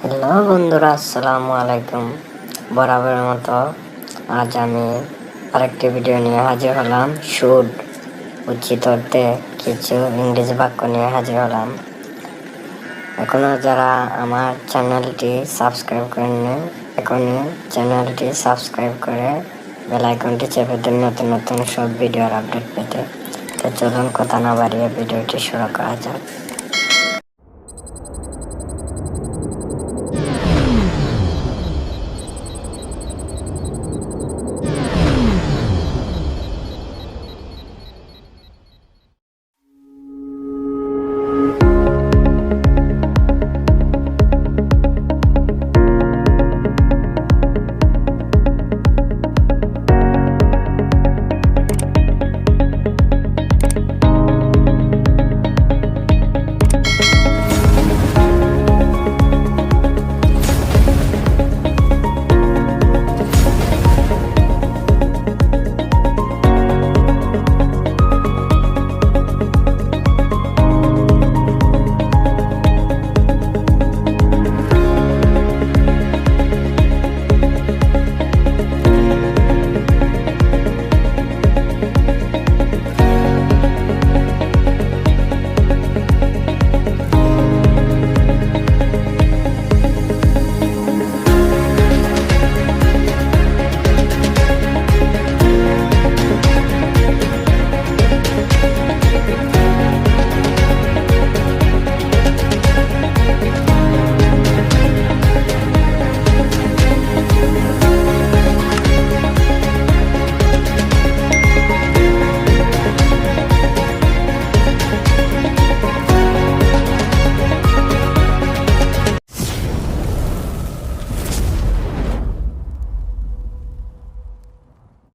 Hello বন্ধুরা, আসসালামু আলাইকুম। বরাবরের মতো আজ আমি আরেকটি ভিডিও নিয়ে হাজির হলাম। শুড উচিত অর্থে কিছু ইংরেজি বাক্য নিয়ে হাজির হলাম। এখনো যারা আমার চ্যানেলটি সাবস্ক্রাইব করেননি, এখনই চ্যানেলটি সাবস্ক্রাইব করে বেল আইকনটি চেপে দিন নতুন নতুন সব ভিডিওর আপডেট পেতে। তো চলুন কথা না বাড়িয়ে ভিডিওটি শুরু করা যাক।